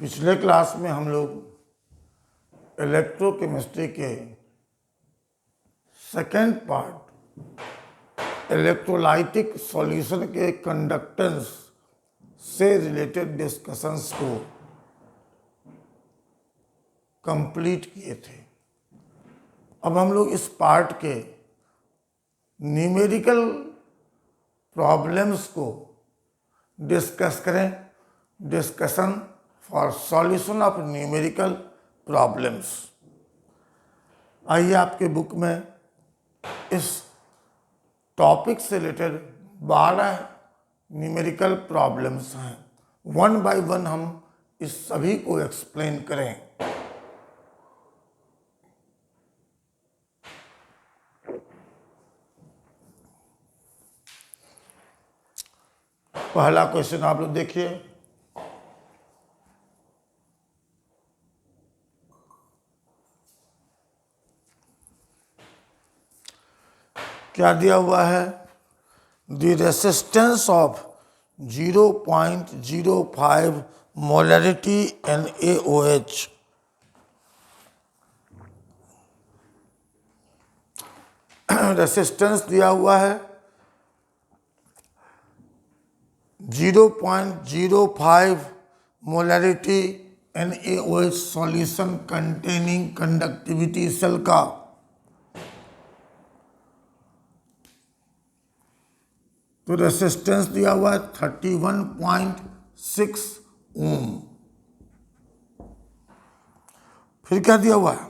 पिछले क्लास में हम लोग इलेक्ट्रोकेमिस्ट्री के सेकेंड पार्ट इलेक्ट्रोलाइटिक सॉल्यूशन के कंडक्टेंस से रिलेटेड डिस्कशंस को कंप्लीट किए थे। अब हम लोग इस पार्ट के न्यूमेरिकल प्रॉब्लम्स को डिस्कस करें। Discussion for solution of numerical problems. आइए, आपके बुक में इस टॉपिक से रिलेटेड 12 न्यूमेरिकल प्रॉब्लम्स हैं। वन बाय वन हम इस सभी को एक्सप्लेन करें। पहला क्वेश्चन आप लोग देखिए। क्या दिया हुआ है? The resistance of 0.05 molarity NaOH resistance दिया हुआ है 0.05 molarity NaOH solution containing conductivity cell का। तो रेसिस्टेंस दिया हुआ है 31.6 ओम। फिर क्या दिया हुआ है?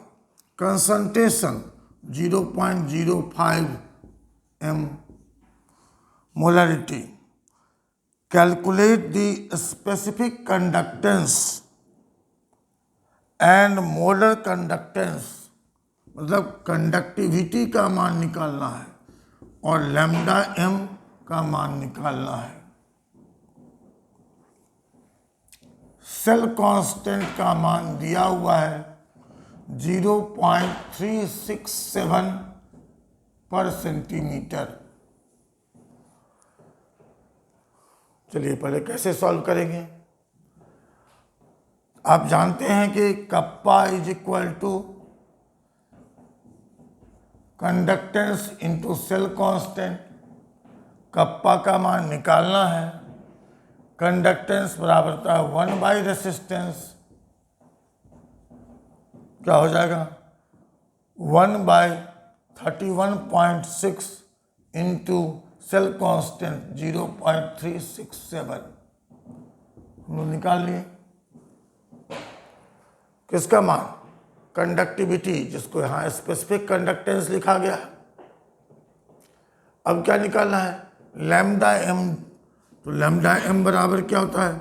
Concentration 0.05 m molarity. Calculate the specific conductance and molar conductance, मतलब कंडक्टिविटी का मान निकालना है और लैम्डा m का मान निकालना है। सेल कांस्टेंट का मान दिया हुआ है 0.367 पर सेंटीमीटर। चलिए पहले कैसे सॉल्व करेंगे। आप जानते हैं कि kappa is equal to conductance into cell constant. Kappa का मान निकालना है। कंडक्टेंस बराबर होता है 1 बाई रेसिस्टेंस। क्या हो जाएगा? 1 बाई 31.6 इंटू सेल कांस्टेंट 0.367 हम लोग निकाल लिए। किसका मान? कंडक्टिविटी, जिसको यहाँ स्पेसिफिक कंडक्टेंस लिखा गया है। अब क्या निकालना है? Lambda m। तो लैम्डा m बराबर क्या होता है?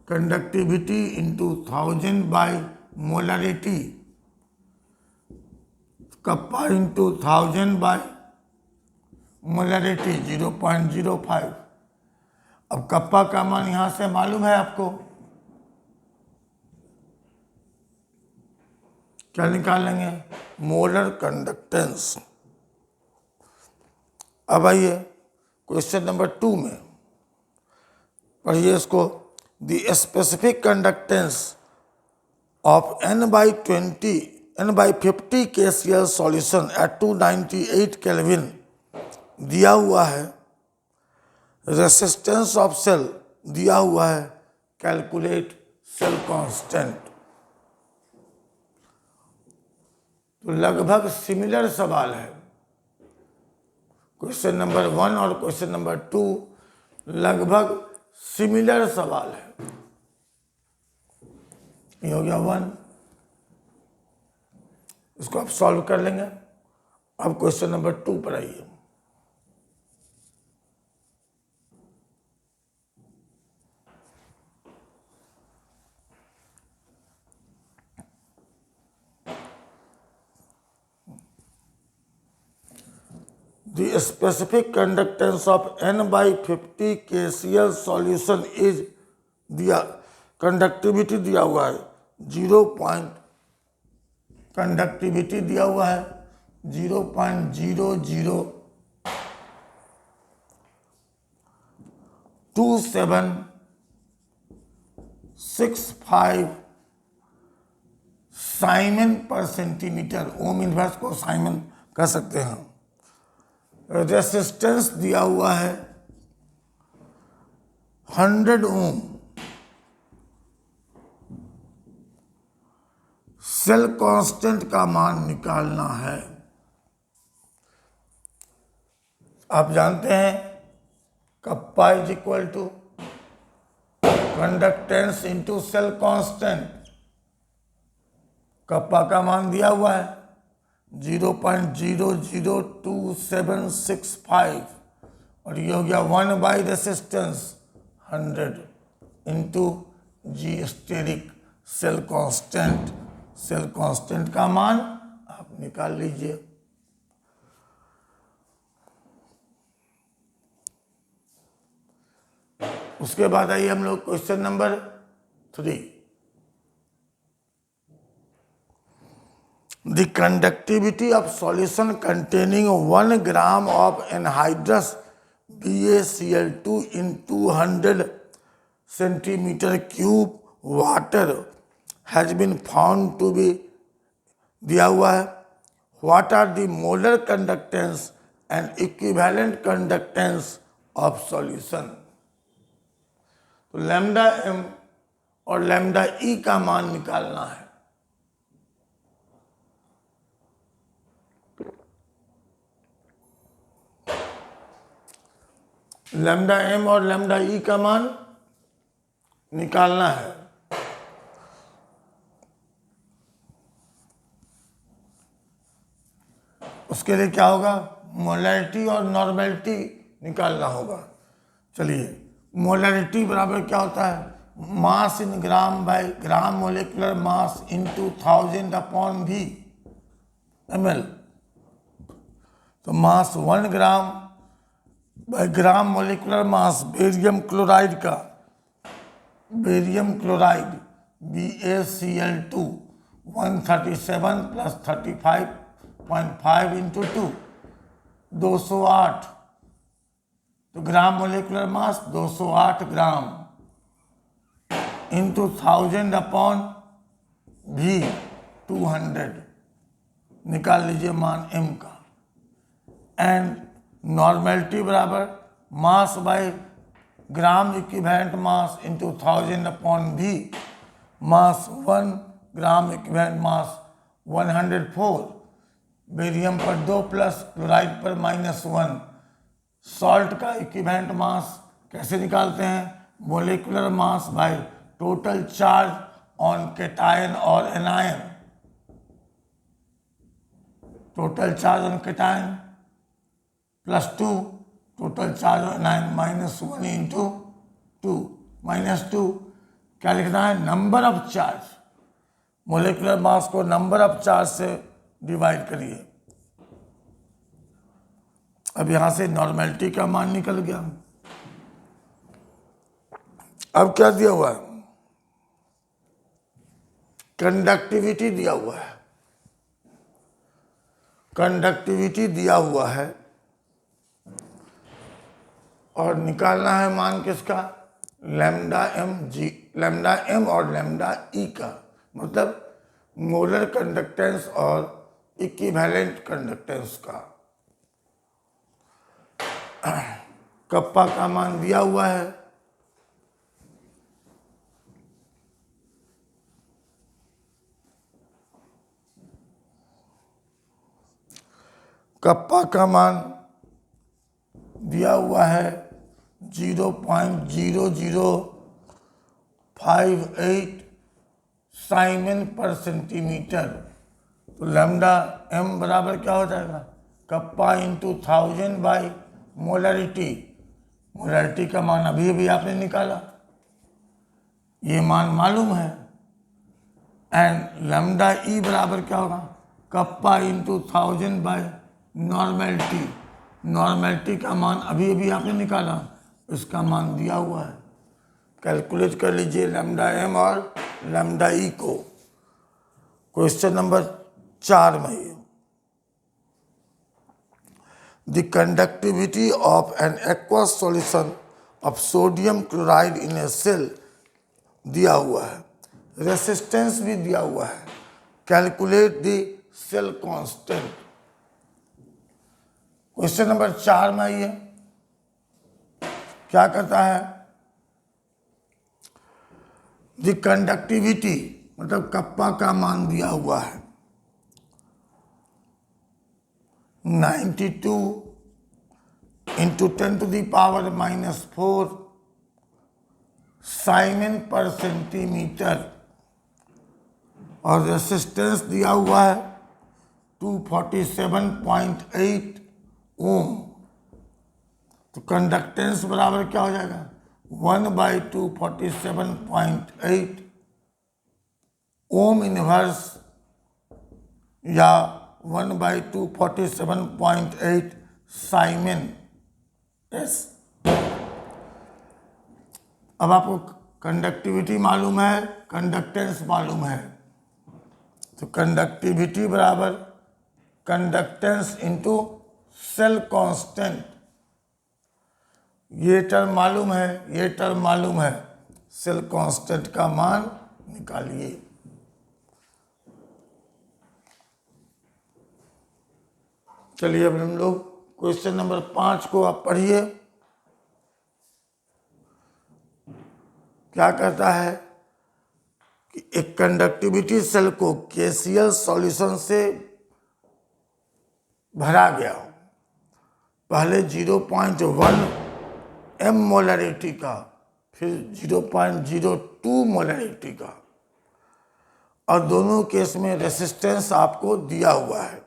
Conductivity into 1000 by molarity. Kappa into 1000 by molarity 0.05। अब कप्पा का मान यहां से मालूम है आपको। क्या निकालेंगे? Molar conductance. अब आइए क्वेश्चन नंबर 2 में पढ़िए इसको। The specific conductance of n/50 KCl solution at 298 kelvin दिया हुआ है। रेसिस्टेंस ऑफ सेल दिया हुआ है। Calculate cell constant. तो लगभग सिमिलर सवाल है। क्वेश्चन नंबर 1 और क्वेश्चन नंबर 2 लगभग सिमिलर सवाल है। ये हो गया 1। इसको आप सॉल्व कर लेंगे। अब क्वेश्चन नंबर 2 पर आइए। The specific conductance of n/50 KCl solution is दिया, कंडक्टिविटी दिया हुआ है 0.002765 साइमन पर सेंटीमीटर, ओम इनवर्स को साइमन कह सकते हैं। रेसिस्टेंस दिया हुआ है 100 ओम। सेल कांस्टेंट का मान निकालना है। आप जानते हैं kappa is equal to conductance into cell constant. Kappa का मान दिया हुआ है 0.002765 और ये हो गया 1 by resistance 100 into G asterisk cell constant. Cell constant का मान आप निकाल लीजिए। उसके बाद आइए हम लोग question number 3। The conductivity of solution containing 1 gram of anhydrous BaCl2 in 200 centimeter cube water has been found to be दिया हुआ है। What are the molar conductance and equivalent conductance of solution? तो लैम्डा एम और lambda ई का मान निकालना है। Lambda M और लैम्डा ई का मान निकालना है। उसके लिए क्या होगा, मोलैरिटी और नॉर्मेलिटी निकालना होगा। चलिए, मोलैरिटी बराबर क्या होता है, mass in gram by gram molecular mass into 1000 upon V ml। तो mass 1 gram by gram molecular mass barium chloride का, barium chloride BaCl2 137 plus 35.5 into 208। तो gram molecular mass 208 gram into 1000 upon V 200। निकाल लीजिए मान m का। And normality बराबर mass by gram equivalent mass into 1000 upon V। Mass 1 gram equivalent mass 104। Barium पर 2 plus chloride पर -1। Salt का equivalent mass कैसे निकालते हैं, molecular mass by total charge on cation और anion. Total charge on cation +2, total charge on anion -1 into 2 -2। क्या लिखना है, number of charge. Molecular mass को नंबर ऑफ चार्ज से डिवाइड करिए। अब यहां से नॉर्मेलिटी का मान निकल गया। अब क्या दिया हुआ है, कंडक्टिविटी दिया हुआ है। कंडक्टिविटी दिया हुआ है और निकालना है मान किसका, लैम्डा एम और लैम्डा ई का, मतलब मोलर कंडक्टेंस और इक्विवेलेंट कंडक्टेंस का। कप्पा का मान दिया हुआ है कप्पा का मान दिया हुआ है 0.0058 साइमन पर सेंटीमीटर। तो लैम्डा एम बराबर क्या हो जाएगा, kappa into 1000 by molarity. Molarity का मान अभी अभी आपने निकाला, ये मान मालूम है। एंड लैम्डा ई बराबर क्या होगा, kappa into 1000 by normality. Normality का मान अभी अभी आपने निकाला, इसका मान दिया हुआ है। कैलकुलेट कर लीजिए लैम्डा एम और लैम्डा ई को। क्वेश्चन नंबर 4 में the conductivity of an aqueous solution of sodium chloride in a cell दिया हुआ है, रेसिस्टेंस भी दिया हुआ है। Calculate the cell constant. Question number 4 में आइए, क्या कहता है, द कंडक्टिविटी, मतलब कप्पा का मान दिया हुआ है 92 इंटू 10⁻⁻⁴ साइमन पर सेंटीमीटर, और रेसिस्टेंस दिया हुआ है 247.8 ओम। तो कंडक्टेंस बराबर क्या हो जाएगा, 1/247.8 ओम इनवर्स, या 1/247.8 साइमन एस। अब आपको कंडक्टिविटी मालूम है, कंडक्टेंस मालूम है, तो कंडक्टिविटी बराबर कंडक्टेंस इंटू सेल कांस्टेंट, ये टर्म मालूम है, ये टर्म मालूम है, सेल कांस्टेंट का मान निकालिए। चलिए अब हम लोग क्वेश्चन नंबर 5 को आप पढ़िए। क्या कहता है कि एक कंडक्टिविटी सेल को केसीएल सॉल्यूशन से भरा गया हो, पहले 0.1 m मोलरिटी का, फिर 0.02 मोलरिटी का, और दोनों केस में रेसिस्टेंस आपको दिया हुआ है।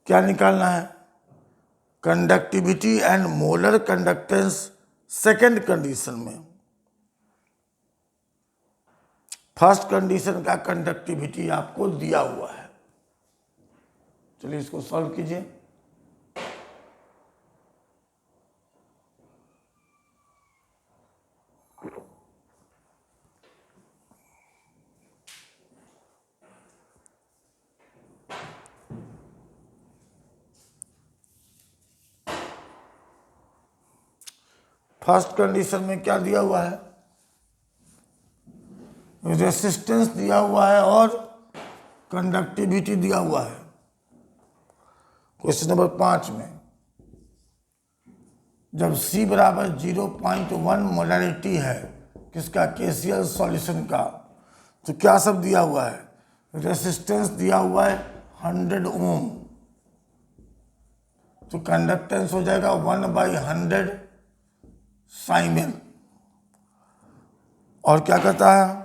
क्या निकालना है, conductivity and molar conductance second condition में। फर्स्ट कंडीशन का कंडक्टिविटी आपको दिया हुआ है। चलिए इसको सॉल्व कीजिए। फर्स्ट कंडीशन में क्या दिया हुआ है, रेसिस्टेंस दिया हुआ है और कंडक्टिविटी दिया हुआ है। क्वेश्चन नंबर 5 में जब C बराबर 0.1 मोलरिटी है किसका, केसीएल सॉल्यूशन का, तो क्या सब दिया हुआ है, रेसिस्टेंस दिया हुआ है 100 ओम, तो कंडक्टेंस हो जाएगा 1/100 साइमन। और क्या कहता है,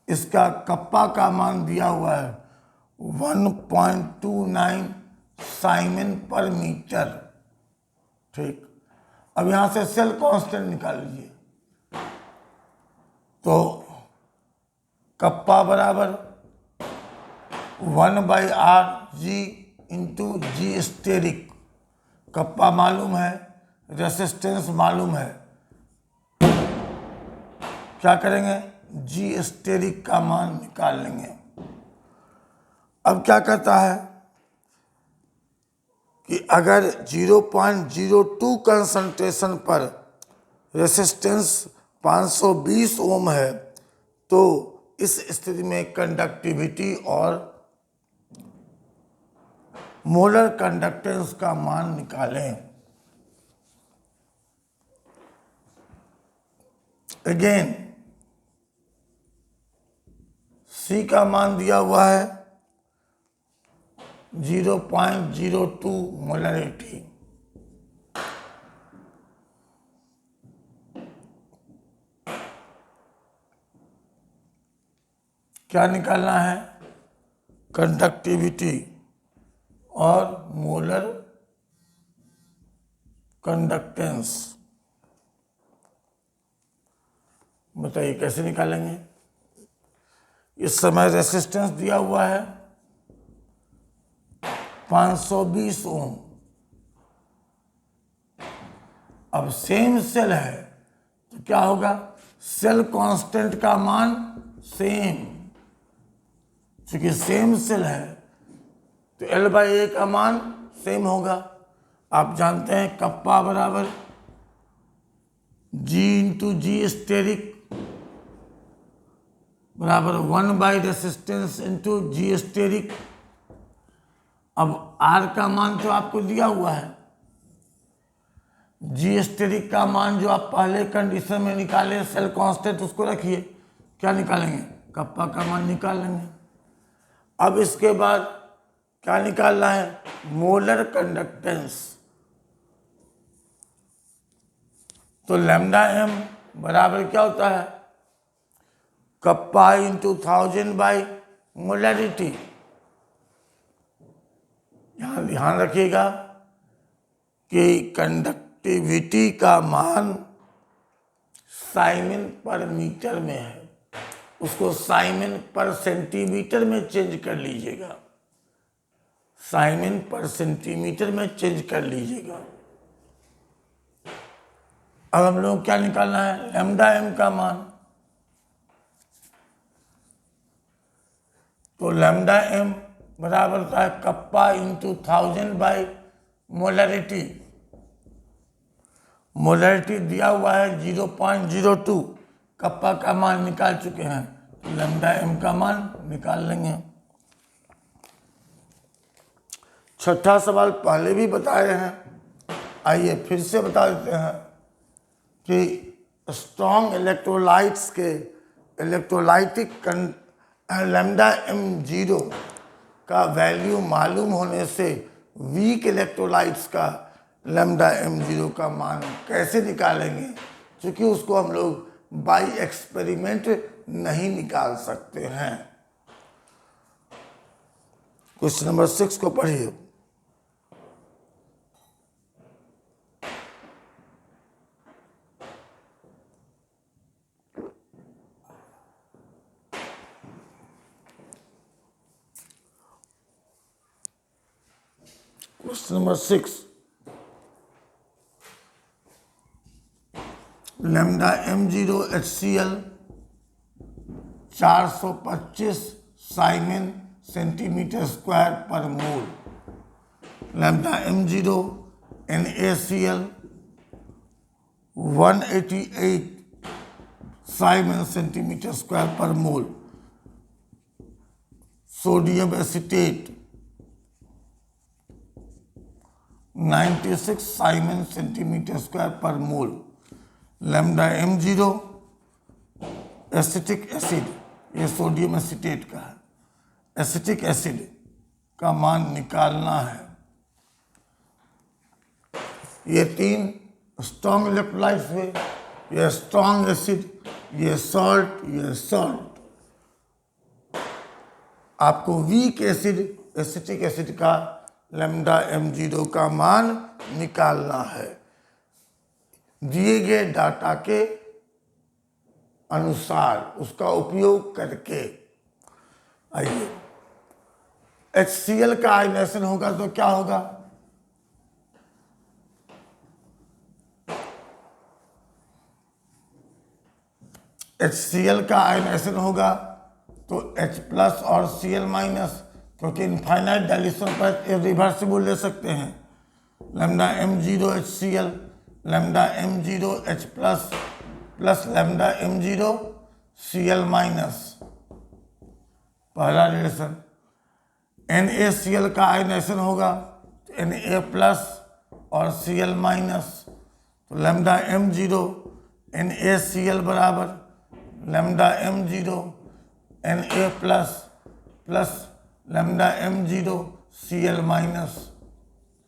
इसका कप्पा का मान दिया हुआ है 1.29 साइमन पर मीटर। ठीक, अब यहां से सेल कांस्टेंट निकाल लीजिए। तो कप्पा बराबर 1/RG into G steric, kappa मालूम है, रेसिस्टेंस मालूम है, क्या करेंगे, जी स्टेरिक का मान निकाल लेंगे। अब क्या कहता है कि अगर 0.02 कंसंट्रेशन पर रेसिस्टेंस 520 ओम है, तो इस स्थिति में कंडक्टिविटी और मोलर कंडक्टेंस का मान निकालें। अगेन C का मान दिया हुआ है 0.02 मोलरिटी, क्या निकालना है, कंडक्टिविटी और मोलर कंडक्टेंस। बताइए कैसे निकालेंगे। इस समय रेसिस्टेंस दिया हुआ है 520 ओम। अब सेम सेल है तो क्या होगा, सेल कांस्टेंट का मान सेम, क्योंकि सेम सेल है तो L/A का मान सेम होगा। आप जानते हैं कप्पा बराबर G इंटू जी स्टेरिक, बराबर 1 / रेसिस्टेंस इंटू जी स्टेरिक। अब R का मान तो आपको दिया हुआ है, जी स्टेरिक का मान जो आप पहले कंडीशन में निकाले सेल कांस्टेंट उसको रखिए, क्या निकालेंगे, कप्पा का मान निकाल लेंगे। अब इसके बाद क्या निकालना है, मोलर कंडक्टेंस। तो लैम्डा एम बराबर क्या होता है, कप्पा इंटू 1000 बाई मोलरिटी। यहां ध्यान रखिएगा कि कंडक्टिविटी का मान साइमन पर मीटर में है, उसको साइमन पर सेंटीमीटर में चेंज कर लीजिएगा, साइमन पर सेंटीमीटर में चेंज कर लीजिएगा। अब हम लोग क्या निकालना है, लैम्डा एम का मान। तो लैम्डा एम बराबर होता है kappa into 1000 by molarity. Molarity दिया हुआ है 0.02, कप्पा का मान निकाल चुके हैं, तो लैम्डा एम का मान निकाल लेंगे। छठा सवाल पहले भी बताए हैं, आइए फिर से बता देते हैं कि स्ट्रॉन्ग इलेक्ट्रोलाइट्स के इलेक्ट्रोलाइटिक लैम्डा एम जीरो का वैल्यू मालूम होने से वीक इलेक्ट्रोलाइट्स का लैम्डा एम जीरो का मान कैसे निकालेंगे, क्योंकि उसको हम लोग बाई एक्सपेरिमेंट नहीं निकाल सकते हैं। क्वेश्चन नंबर 6 को पढ़िए। Question number 6, lambda m zero HCl 425 siemens centimetre square per mole, lambda m zero NaCl 188 siemens centimetre square per mole, sodium acetate 96 siemens centimetre square per mole, lambda m zero acetic acid, ये sodium acetate का है, acetic acid का मान निकालना है। ये 3 strong electrolytes हुए, ये स्ट्रॉन्ग एसिड, ये सॉल्ट, ये सॉल्ट। आपको वीक एसिड एसिटिक एसिड का लैम्डा एम जीरो का मान निकालना है दिए गए डाटा के अनुसार, उसका उपयोग करके। आइए, HCl का आयनेशन होगा तो क्या होगा, HCl का आयनेशन होगा तो H+ और Cl-, क्योंकि इनफाइनाइट डायल्यूशन पर रिवर्सिबल ले सकते हैं। Lambda m zero HCl, lambda m zero H+ plus lambda m zero Cl-, पहला रिलेशन। NaCl का आयनेशन होगा तो Na+ और Cl-, तो लैम्डा एम जीरो NaCl बराबर lambda m zero Na+ plus lambda m zero Cl-,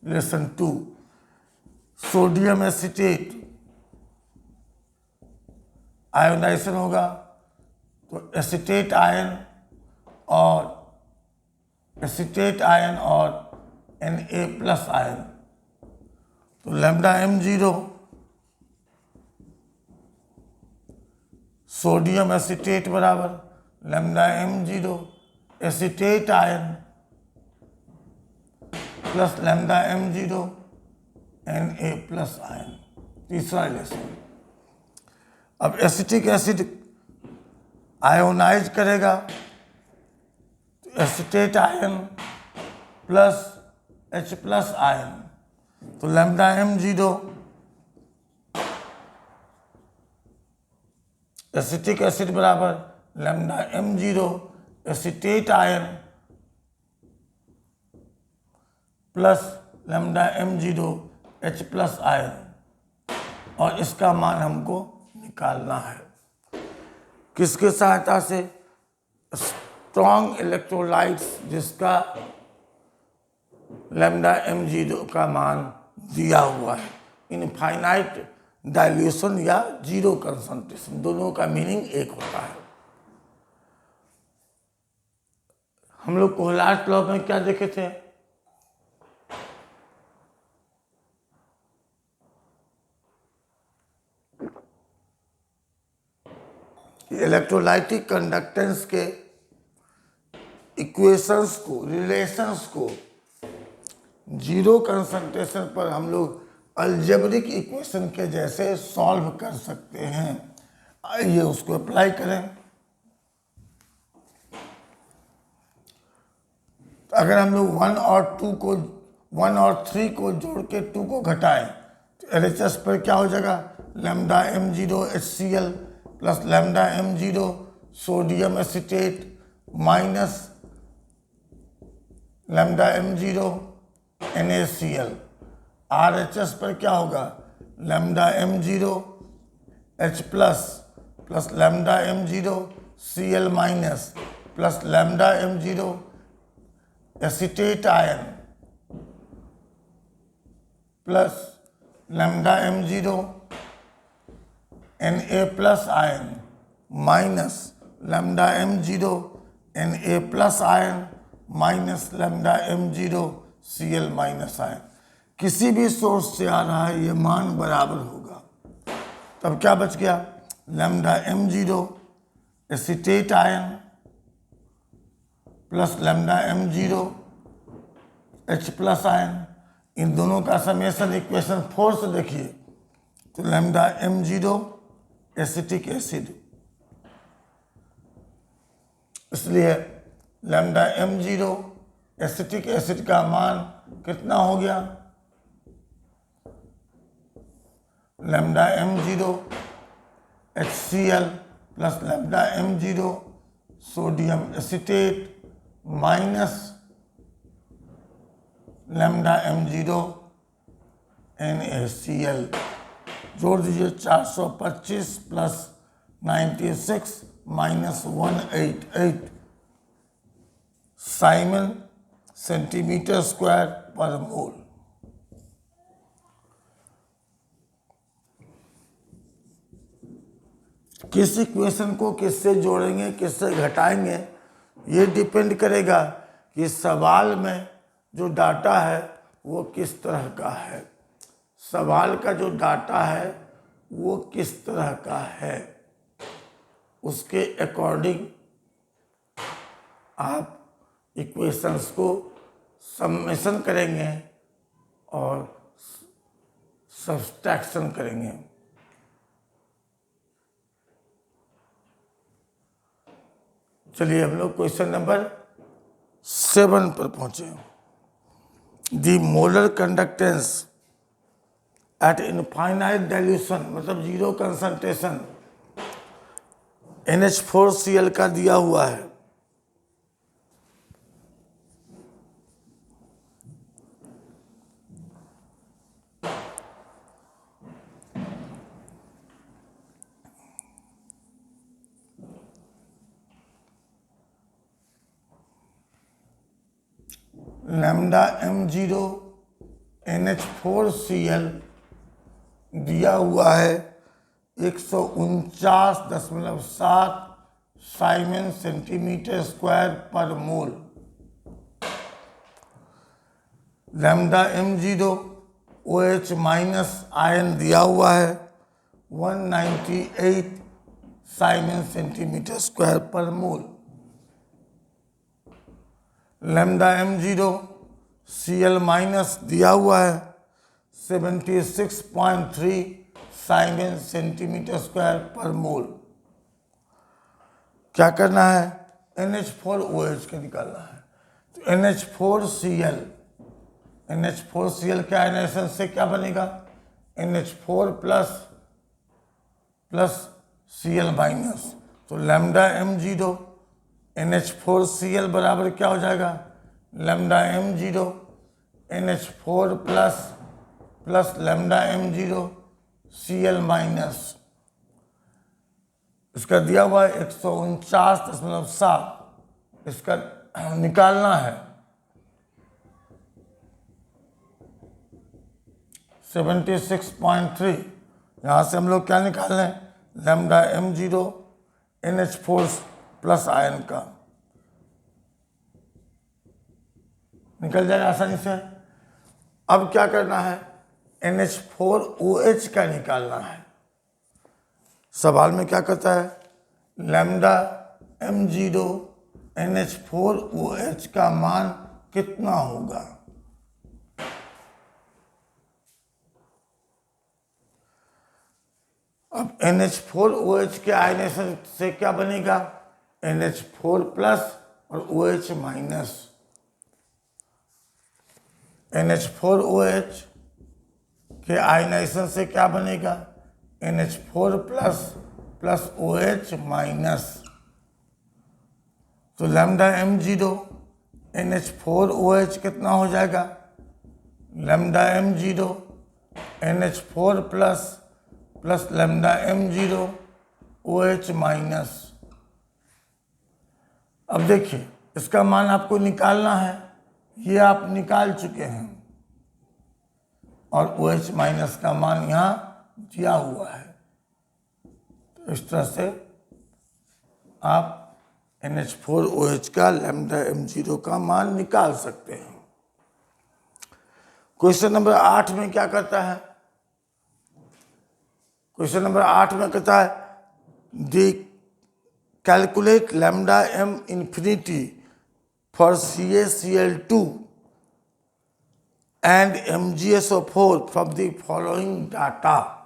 relation 2। Sodium acetate ionisation होगा तो acetate ion और Na+ आयन, तो lambda m zero sodium acetate बराबर lambda m zero acetate ion plus lambda m zero Na+ ion, तीसरा relation. अब acetic acid ionise करेगा तो acetate ion plus H+ ion, तो lambda m zero acetic acid बराबर lambda M0 acetate ion plus lambda M0 H plus ion, और इसका मान हमको निकालना है। किसके सहायता से? स्ट्रॉन्ग इलेक्ट्रोलाइट्स जिसका लैम्डा M0 का मान दिया हुआ है। इनफाइनाइट डाइल्यूशन या जीरो कंसंट्रेशन, दोनों का मीनिंग एक होता है। हम लोग कोहलाट लॉ में क्या देखे थे? इलेक्ट्रोलाइटिक कंडक्टेंस के इक्वेशंस को, रिलेशंस को जीरो कंसंट्रेशन पर हम लोग अलजेब्रिक इक्वेशन के जैसे सॉल्व कर सकते हैं। आइए उसको अप्लाई करें। अगर हम लोग 1 और 3 को जोड़ के 2 को घटाएं तो LHS पर क्या हो जाएगा? Lambda M0 HCl plus lambda M0 sodium acetate minus lambda M0 NaCl। RHS पर क्या होगा? Lambda M0 H plus lambda M0 Cl minus plus lambda M0 acetate ion plus lambda M0 Na plus ion minus lambda M0 Na plus ion minus lambda M0 Cl minus ion. किसी भी source से आ रहा है, ये मान बराबर होगा। तब क्या बच गया? Lambda M0 acetate ion plus lambda M0 H plus ion. इन दोनों का समेशन इक्वेशन 4 से देखिए तो लैम्डा M0 एसिटिक एसिड, इसलिए लैम्डा M0 एसिटिक एसिड का मान कितना हो गया? Lambda M0 HCl plus lambda M0 sodium acetate minus lambda M0 NaCl। जोड़ दीजिए 425 plus 96 minus 188 siemens centimetre square per mole. किस इक्वेशन को किससे जोड़ेंगे, किससे घटाएंगे, ये डिपेंड करेगा कि सवाल में जो डाटा है वो किस तरह का है। सवाल का जो डाटा है वो किस तरह का है, उसके अकॉर्डिंग आप इक्वेशंस को समेशन करेंगे और सब्सट्रैक्शन करेंगे। चलिए हम लोग क्वेश्चन नंबर 7 पर पहुंचे। The molar conductance eight infinite dilution, मतलब जीरो कंसंट्रेशन, NH4Cl का दिया हुआ है। लैम्डा M0 NH4Cl दिया हुआ है 149.7 Simon centimetre square per mole. Lambda M0 OH minus ion दिया हुआ है 198 Simon centimetre square per mole. Lambda M0 Cl minus दिया हुआ है 76.3 siemens centimetre square per mole. क्या करना है? NH4OH का निकालना है। तो NH4Cl के आयनेशन से क्या बनेगा? NH4 प्लस Cl माइनस, तो लैम्डा m0 NH4Cl बराबर क्या हो जाएगा, lambda m0 NH4 plus lambda m0 Cl minus, इसका दिया हुआ है 149.7, इसका निकालना है 76.3। यहाँ से हम लोग क्या निकाल रहे हैं, lambda m0 NH4 plus ion का निकल जाएगा आसानी से। अब क्या करना है, NH4OH का निकालना है। सवाल में क्या कहता है, लैम्डा m0 NH4OH का मान कितना होगा। अब NH4OH के आयनेशन से क्या बनेगा, NH4 प्लस और OH माइनस। NH4OH के आयनेशन से क्या बनेगा, NH4 प्लस OH माइनस। तो लैम्डा m0 NH4OH कितना हो जाएगा, lambda m0 NH4 plus lambda m0 OH minus. अब देखिए इसका मान आपको निकालना है, ये आप निकाल चुके हैं, और OH माइनस का मान यहाँ दिया हुआ है। तो इस तरह से आप NH4OH का लैम्डा m0 का मान निकाल सकते हैं। क्वेश्चन नंबर 8 में क्या करता है, क्वेश्चन नंबर 8 में कहता है the calculate lambda m infinity for CaCl2 and MgSO4 from the following data।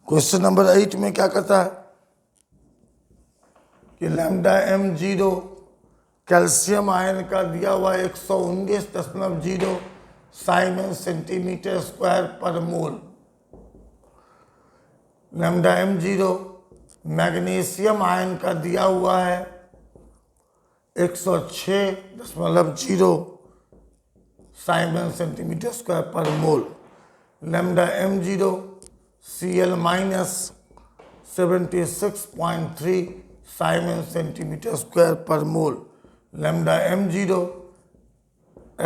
Question number 8 में क्या कहता है कि लैम्डा m0 कैल्शियम आयन का दिया हुआ 119.0 Simon centimetre square per mole. Lambda m0 magnesium ion का दिया हुआ है 106.0 Simon centimetre square per mole. Lambda m0 Cl minus 76.3 siemens centimetre square per mole. Lambda m0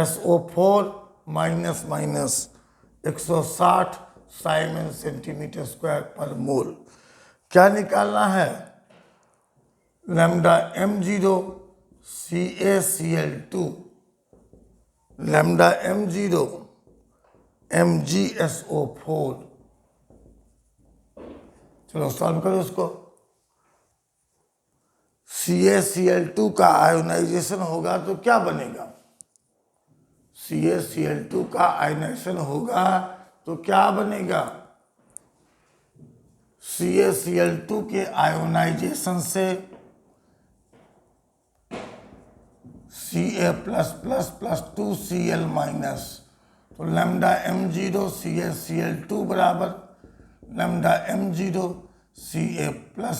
SO4 minus 160 siemens centimetre square per mole. क्या निकालना है, lambda m0 CaCl2, lambda m0 MgSO4। चलो solve करो उसको। CaCl2 का ionisation होगा तो क्या बनेगा, CaCl2 का आयोनाइजेशन होगा तो क्या बनेगा, CaCl2 के आयोनाइजेशन से Ca प्लस 2Cl माइनस। तो लैम्डा m0 CaCl2 बराबर lambda m0 Ca plus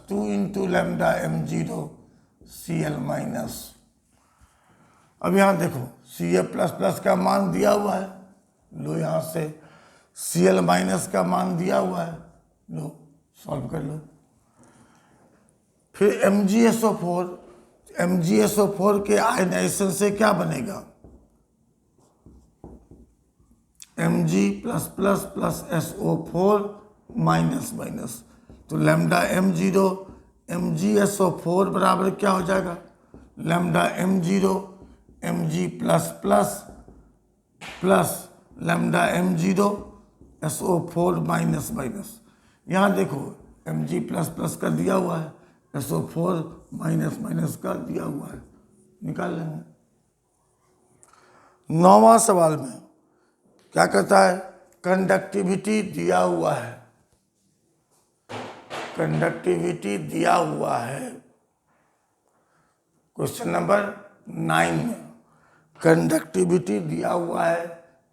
2 into lambda m0 Cl minus. अब यहाँ देखो Ca का मान दिया हुआ है, लो यहाँ से Cl माइनस का मान दिया हुआ है, लो सॉल्व कर लो। फिर MgSO4 के आयनाइजेशन से क्या बनेगा, Mg प्लस SO4 माइनस। तो लैम्डा m0 MgSO4 बराबर क्या हो जाएगा, lambda m0 Mg plus lambda m0 SO4 minus. यहाँ देखो Mg प्लस का दिया हुआ है, SO4 माइनस का दिया हुआ है, निकाल लेंगे। 9वां सवाल में क्या कहता है, कंडक्टिविटी दिया हुआ है, कंडक्टिविटी दिया हुआ है। क्वेश्चन नंबर 9 में कंडक्टिविटी दिया हुआ है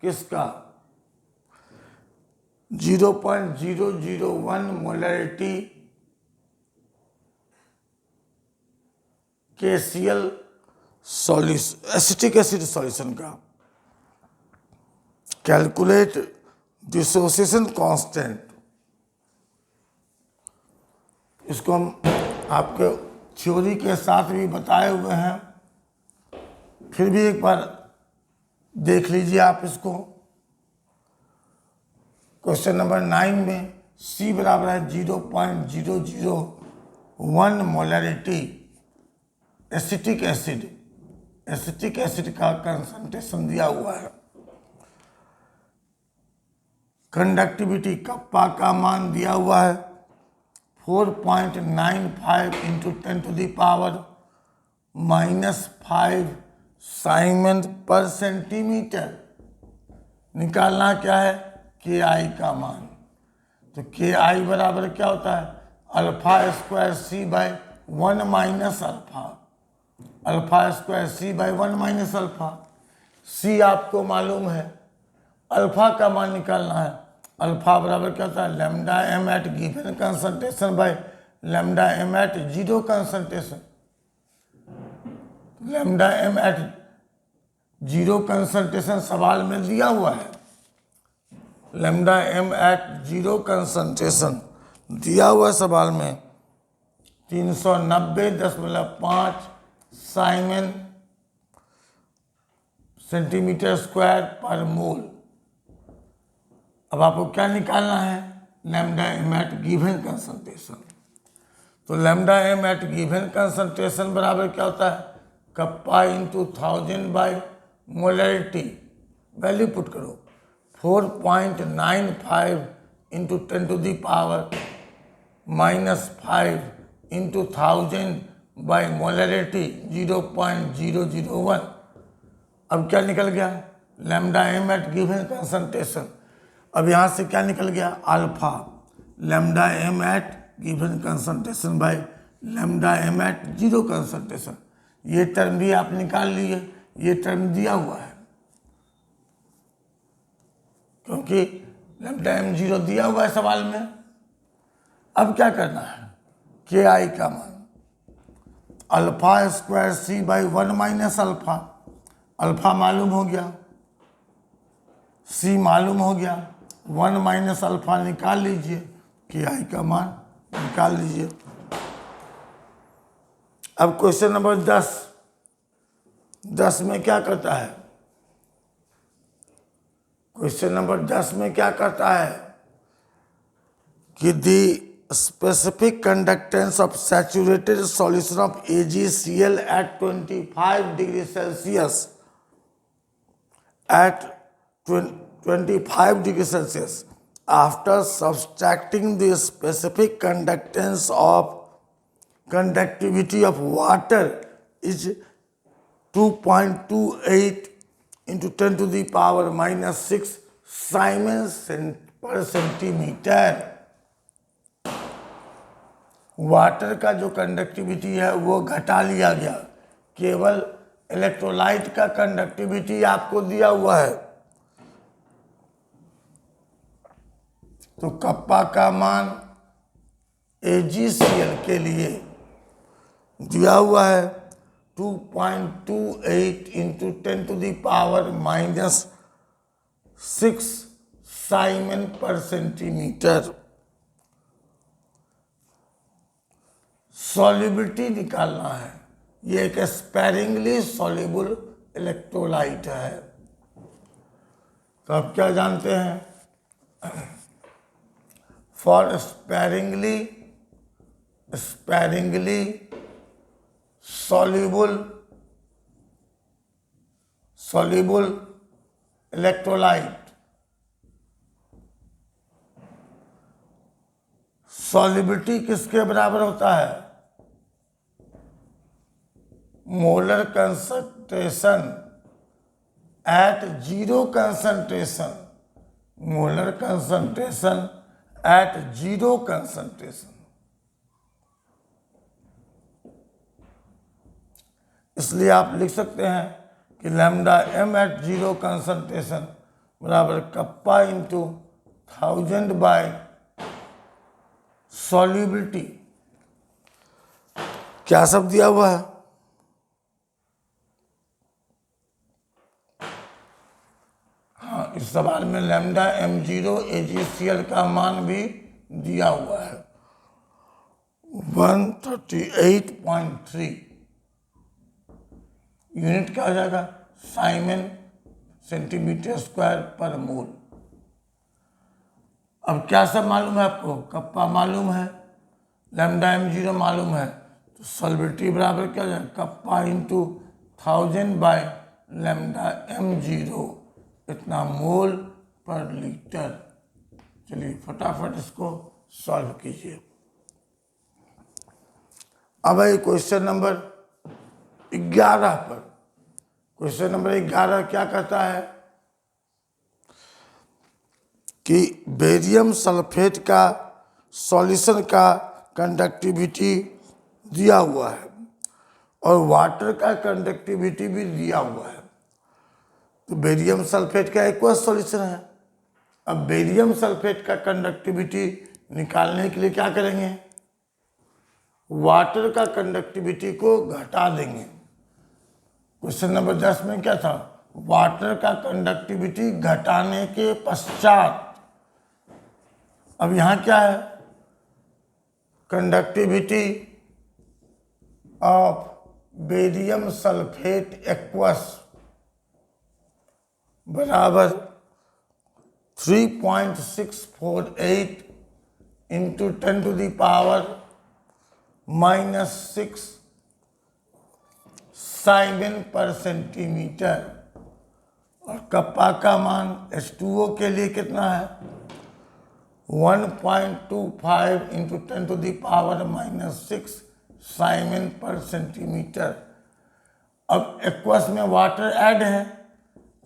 किसका? 0.001 molarity KCl solution acetic acid solution का। Calculate dissociation constant. इसको हम आपके थ्योरी के साथ भी बताए हुए हैं, फिर भी एक बार देख लीजिए आप इसको। क्वेश्चन नंबर 9 में C बराबर है 0.001 मोलरिटी एसिटिक एसिड का कंसंट्रेशन दिया हुआ है। कंडक्टिविटी कप्पा का मान दिया हुआ है 4.95 इंटू 10⁻⁻5 साइमन पर सेंटीमीटर। निकालना क्या है? KI का मान। तो KI बराबर क्या होता है? Alpha square C by 1 minus alpha. Alpha square C by 1 minus alpha. C आपको मालूम है, अल्फा का मान निकालना है। अल्फा बराबर क्या होता है? Lambda m at given concentration by lambda m at zero concentration. Lambda m at zero concentration सवाल में दिया हुआ है। Lambda m at zero concentration दिया हुआ सवाल में 390.5 साइमन सेंटीमीटर स्क्वायर पर मोल। अब आपको क्या निकालना है? Lambda m at given concentration. तो lambda m at given concentration बराबर क्या होता है? Kappa into 1000 by molarity. Value put करो 4.95 इंटू 10⁻⁻5 इंटू 1000 बाय मोलरिटी 0.001। अब क्या निकल गया? Lambda m at given concentration. अब यहाँ से क्या निकल गया? Alpha lambda m at given concentration by lambda m at zero concentration. ये टर्म भी आप निकाल लिए, ये टर्म दिया हुआ है क्योंकि लैम्डा m जीरो दिया हुआ है सवाल में। अब क्या करना है? KI का मान alpha square C by 1 minus alpha. Alpha मालूम हो गया, C मालूम हो गया, 1 माइनस अल्फा निकाल लीजिए, KI का मान निकाल लीजिए। अब क्वेश्चन नंबर 10 में क्या करता है? क्वेश्चन नंबर 10 में क्या करता है कि the specific conductance of saturated solution of AgCl at 25 degree Celsius at 25 degree Celsius after subtracting the specific conductivity of water is 2.28 into 10 to the power minus 6 Siemens per centimetre. Water का जो conductivity है वो घटा लिया गया, केवल electrolyte का conductivity आपको दिया हुआ है। तो कप्पा का मान AgCl के लिए दिया हुआ है 2.28 into 10 to the power minus 6 siemens पर सेंटीमीटर। सॉल्युबिलिटी निकालना है। ये एक स्पेरिंगली सॉल्युबल इलेक्ट्रोलाइट है। तो आप क्या जानते हैं? For sparingly soluble electrolyte, solubility किसके बराबर होता है? Molar concentration at zero concentration. Molar concentration at zero concentration इसलिए आप लिख सकते हैं कि लैम्डा m एट 0 कंसंट्रेशन बराबर कप्पा इंटू 1000 बाय सॉल्युबिलिटी। क्या सब दिया हुआ है? हाँ, इस सवाल में लैम्डा m0 AgCl का मान भी दिया हुआ है 138.3। यूनिट क्या हो जाएगा? साइमन सेंटीमीटर स्क्वायर पर मोल। अब क्या सब मालूम है आपको? कप्पा मालूम है, लैम्डा m0 मालूम है, तो सॉल्युबिलिटी बराबर क्या हो जाएगा? Kappa into 1000 by lambda m0 इतना मोल पर लीटर। चलिए फटाफट इसको सॉल्व कीजिए। अब है क्वेश्चन नंबर 11 पर। क्वेश्चन नंबर 11 क्या कहता है कि बेरियम सल्फेट का सॉल्यूशन का कंडक्टिविटी दिया हुआ है और वाटर का कंडक्टिविटी भी दिया हुआ है। तो बेरियम सल्फेट का एक्वस सॉल्यूशन है। अब बेरियम सल्फेट का कंडक्टिविटी निकालने के लिए क्या करेंगे? वाटर का कंडक्टिविटी को घटा देंगे। क्वेश्चन नंबर 10 में क्या था? वाटर का कंडक्टिविटी घटाने के पश्चात, अब यहां क्या है? Conductivity of barium sulphate aqueous बराबर 3.648 इंटू 10⁻⁻6 साइमन पर सेंटीमीटर। और कप्पा का मान H2O के लिए कितना है? 1.25 इंटू 10⁻⁻6 साइमन पर सेंटीमीटर। अब एक्वस में वाटर ऐड है,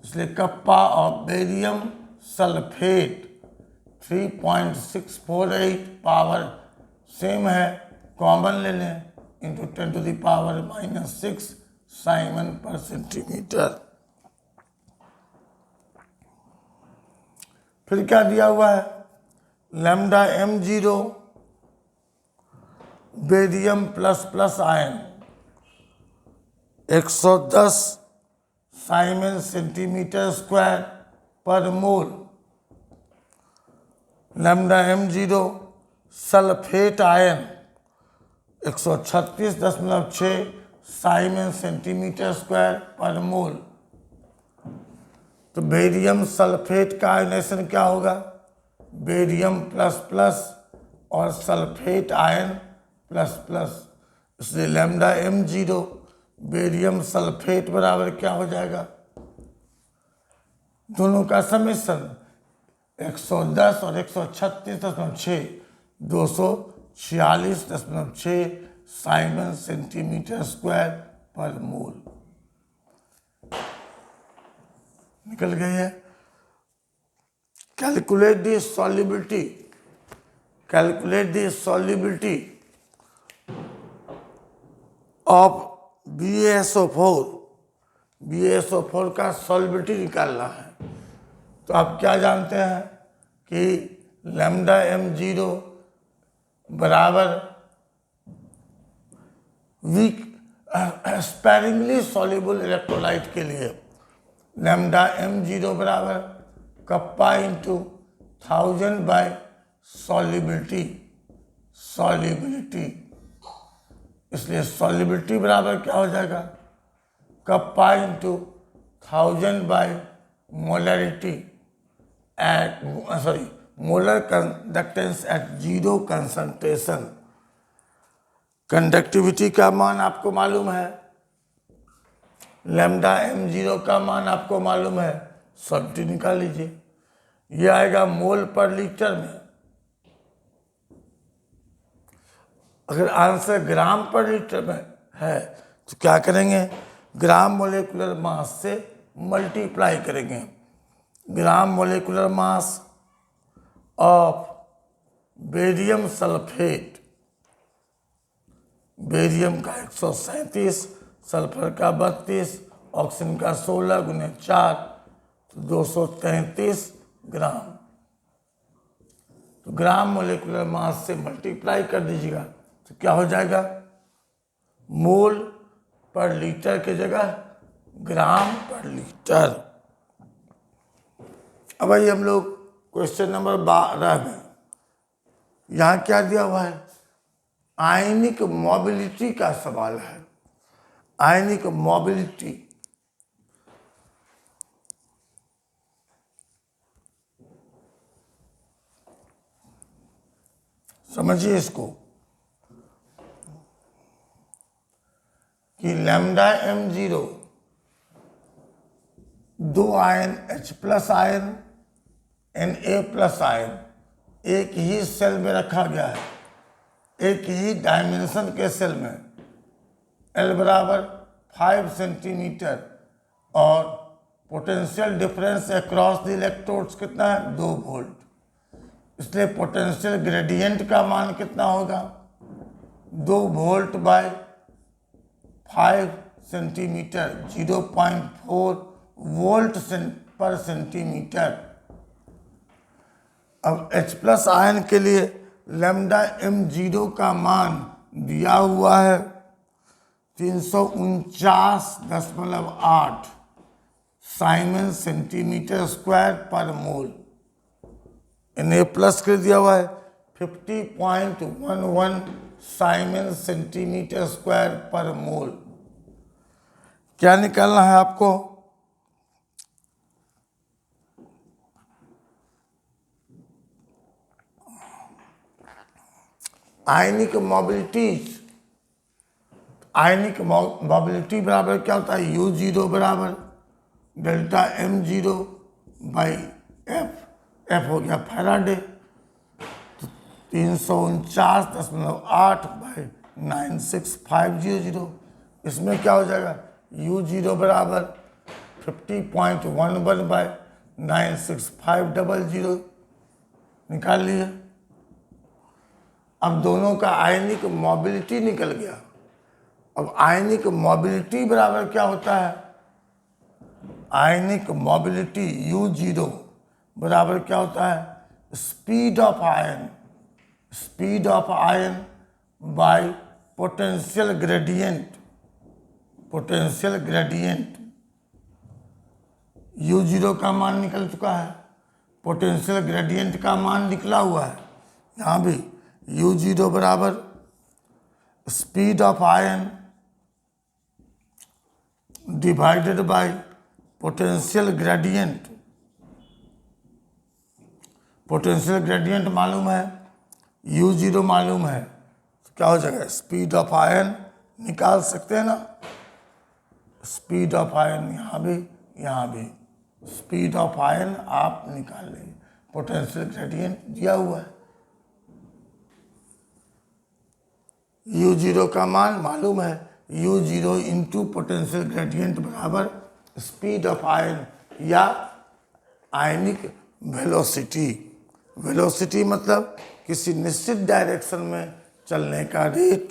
इसलिए kappa of barium sulphate 3.648 power same है, कॉमन ले लें, इंटू 10⁻⁻6 साइमन पर सेंटीमीटर। फिर क्या दिया हुआ है? Lambda m0 barium plus plus ion 110 siemens centimetre square per mole. Lambda m0 sulphate ion 136.6 siemens centimetre square per mole. तो बेरियम सल्फेट का आयनेशन क्या होगा? बेरियम प्लस प्लस और सल्फेट आयन प्लस प्लस, इसलिए लैम्डा m0 बेरियम सल्फेट बराबर क्या हो जाएगा? दोनों का समेशन 110 और 136.6 246.6 साइमन सेंटीमीटर स्क्वायर पर मोल। निकल गई है। Calculate the solubility, calculate the solubility of BaSO4। BaSO4 का सॉल्युबिलिटी निकालना है। तो आप क्या जानते हैं कि लैम्डा m0 बराबर वीक स्पैरिंगली सॉल्युबल इलेक्ट्रोलाइट के लिए लैम्डा m0 बराबर kappa into 1000 by solubility. Solubility, इसलिए सॉल्युबिलिटी बराबर क्या हो जाएगा? Kappa into 1000 by molarity at molar conductance at 0 concentration. Conductivity का मान आपको मालूम है, लैम्डा m0 का मान आपको मालूम है, सॉल्युबिलिटी निकाल लीजिए। ये आएगा मोल पर लीटर में। अगर आंसर ग्राम पर लीटर में है तो क्या करेंगे? ग्राम मोलेकुलर मास से मल्टीप्लाई करेंगे। Gram molecular mass of barium sulphate, barium का 137 सल्फर का 32, ऑक्सीजन का 16 गुने 4 तो 233 ग्राम। तो ग्राम मोलिकुलर मास से मल्टीप्लाई कर दीजिएगा तो क्या हो जाएगा, मोल पर लीटर की जगह ग्राम पर लीटर। अब आइए हम लोग क्वेश्चन नंबर 12 में, यहाँ क्या दिया हुआ है, आयनिक मोबिलिटी का सवाल है। आयनिक मोबिलिटी, समझिए इसको कि लैम्डा m0 दो ion H+ ion Na+ ion एक ही सेल में रखा गया है, एक ही डायमेंशन के सेल में, L बराबर 5 सेंटीमीटर और potential difference across the electrodes कितना है, 2 वोल्ट। इसलिए पोटेंशियल ग्रेडियंट का मान कितना होगा, 2 वोल्ट बाय 5 सेंटीमीटर, 0.4 वोल्ट पर सेंटीमीटर। अब H+ आयन के लिए लैम्डा m0 का मान दिया हुआ है 349.8 साइमन सेंटीमीटर स्क्वायर पर मोल। Na+ के दिया हुआ है 50.11 Simon centimetre square per mole. क्या निकालना है आपको, आयनिक मोबिलिटी। आयनिक मोबिलिटी बराबर क्या होता है, U0 बराबर delta m0 by F, F हो गया फैराडे, तो 349.8 बाई 96500। इसमें क्या हो जाएगा, U0 बराबर 50.11 बाई 96500 निकाल लिए। अब दोनों का आयनिक मोबिलिटी निकल गया। अब आयनिक मोबिलिटी बराबर क्या होता है, आयनिक मोबिलिटी U0 बराबर क्या होता है, speed of ion, speed of ion bye potential gradient, potential gradient. U0 का मान निकल चुका है, पोटेंशियल ग्रेडियंट का मान निकला हुआ है। यहाँ भी U0 बराबर speed of ion divided by potential gradient. Potential gradient मालूम है, U0 मालूम है, तो क्या हो जाएगा, स्पीड ऑफ आयन निकाल सकते हैं ना, स्पीड ऑफ आयन यहाँ भी स्पीड ऑफ आयन आप निकाल लेंगे, पोटेंशियल ग्रेडियंट दिया हुआ है। U0 का मान मालूम है, U0 इंटू पोटेंशियल ग्रेडियंट बराबर स्पीड ऑफ आयन या आयनिक वेलोसिटी। वेलोसिटी मतलब किसी निश्चित डायरेक्शन में चलने का रेट,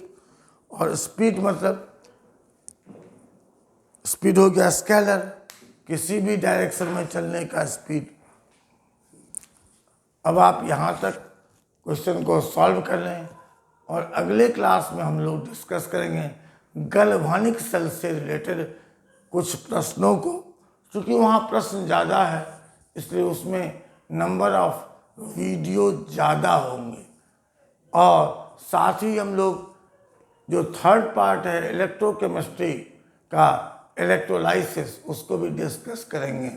और स्पीड मतलब स्पीड हो गया स्केलर, किसी भी डायरेक्शन में चलने का स्पीड। अब आप यहाँ तक क्वेश्चन को सॉल्व कर लें और अगले क्लास में हम लोग डिस्कस करेंगे गैल्वानिक सेल से रिलेटेड कुछ प्रश्नों को। क्योंकि वहाँ प्रश्न ज़्यादा है इसलिए उसमें नंबर ऑफ वीडियो ज़्यादा होंगे, और साथ ही हम लोग जो थर्ड पार्ट है इलेक्ट्रोकेमिस्ट्री का इलेक्ट्रोलाइसिस उसको भी डिस्कस करेंगे।